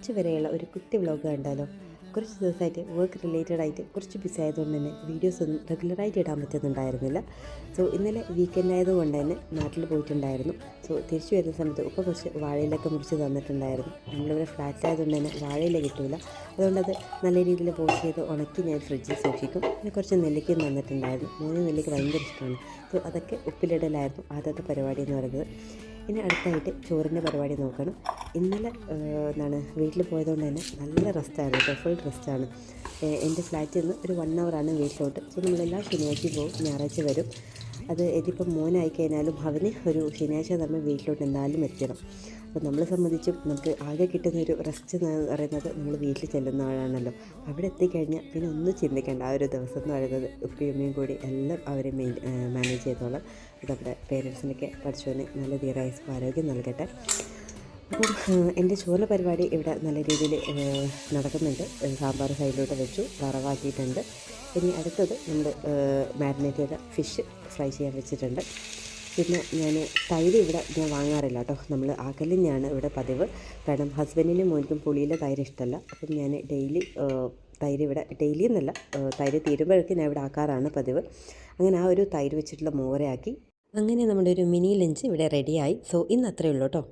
ഉച്ച വരെയുള്ള ഒരു കുട്ടി വ്ലോഗ് കണ്ടാലോ? കുറച്ച് ദിവസമായിട്ട് വർക്ക് റിലേറ്റഡ് ആയിട്ട് കുറച്ച് ബിസി ആയതുകൊണ്ട് തന്നെ വീഡിയോസ് ഒന്നും റെഗുലറായിട്ട് ഇടാൻ പറ്റുന്നുണ്ടായിരുന്നില്ല. സോ ഇന്നലെ വീക്കെൻഡ് ആയതുകൊണ്ട് തന്നെ നാട്ടിൽ പോയിട്ടുണ്ടായിരുന്നു. സോ തിരിച്ചു വരുന്ന സമയത്ത് ഉപ്പ കുറച്ച് വാഴയിലൊക്കെ മുറിച്ച് തന്നിട്ടുണ്ടായിരുന്നു. നമ്മളിവിടെ ഫ്ലാറ്റ് ആയതുകൊണ്ട് തന്നെ വാഴയില കിട്ടില്ല. അതുകൊണ്ടത് നല്ല രീതിയിൽ വാഷ് ചെയ്ത് ഉണക്കി ഞാൻ ഫ്രിഡ്ജിൽ സൂക്ഷിക്കും. പിന്നെ കുറച്ച് നെല്ലിക്കയും തന്നിട്ടുണ്ടായിരുന്നു. 3 നെല്ലിക്ക ഭയങ്കര ഇഷ്ടമാണ്. സോ അതൊക്കെ ഉപ്പിലിടലായിരുന്നു ആദ്യത്തെ പരിപാടി എന്ന് പറയുന്നത്. ഇനി അടുത്തായിട്ട് ചോറിൻ്റെ പരിപാടി നോക്കണം. ഇന്നലെ വീട്ടിൽ പോയതുകൊണ്ട് തന്നെ നല്ല റെസ്റ്റാണ് കേട്ടോ, ഫുൾ റെസ്റ്റാണ്. എൻ്റെ ഫ്ലാറ്റിൽ നിന്ന് ഒരു 1 ഹവറാണ് വീട്ടിലോട്ട്. സോ നമ്മളെല്ലാം ശനിയാഴ്ച പോകും, ഞായറാഴ്ച വരും. അത് ഇതിപ്പം മോനായി കഴിഞ്ഞാലും അവന് ഒരു ശനിയാഴ്ച നമ്മൾ വീട്ടിലോട്ട് എന്തായാലും എത്തണം. അപ്പോൾ നമ്മളെ സംബന്ധിച്ചും നമുക്ക് ആകെ കിട്ടുന്നൊരു റെസ്റ്റ് എന്ന് പറയുന്നത് നമ്മൾ വീട്ടിൽ ചെല്ലുന്നവരാണല്ലോ. അവിടെ എത്തിക്കഴിഞ്ഞാൽ പിന്നെ ഒന്നും ചിന്തിക്കേണ്ട. ആ ഒരു ദിവസം എന്ന് പറയുന്നത് ഉപ്പയും കൂടി എല്ലാം അവരെ മാനേജ് ചെയ്തോളാം. നമ്മുടെ പേരൻസിനൊക്കെ പഠിച്ചവന് നല്ല ദീർഘായുസ്സും ആരോഗ്യം നൽകട്ടെ. അപ്പം എൻ്റെ ചോറിൻ്റെ പരിപാടി ഇവിടെ നല്ല രീതിയിൽ നടക്കുന്നുണ്ട്. സാമ്പാർ സൈഡിലോട്ട് വെച്ചു, വറവാക്കിയിട്ടുണ്ട്. ഇനി അടുത്തത് നമ്മൾ മാരിനേറ്റ് ചെയ്ത ഫിഷ് ഫ്രൈ ചെയ്യാൻ വെച്ചിട്ടുണ്ട്. പിന്നെ തൈര് ഇവിടെ ഞാൻ വാങ്ങാറില്ല കേട്ടോ, നമ്മൾ ആക്കലിനെയാണ് ഇവിടെ പതിവ്. കാരണം ഹസ്ബൻഡിനും മോനിക്കും പുളിയിലെ തൈര് ഇഷ്ടമല്ല. അപ്പം ഞാൻ ഡെയിലി തൈര് ഇവിടെ ഡെയിലി എന്നല്ല, തൈര് തീരുമ്പോഴേക്കും ഞാൻ ഇവിടെ ആക്കാറാണ് പതിവ്. അങ്ങനെ ആ ഒരു തൈര് വെച്ചിട്ടുള്ള മോരയാക്കി. അങ്ങനെ നമ്മുടെ ഒരു മിനി ലഞ്ച് ഇവിടെ റെഡിയായി. സോ ഇന്ന് അത്രയേ ഉള്ളൂ കേട്ടോ.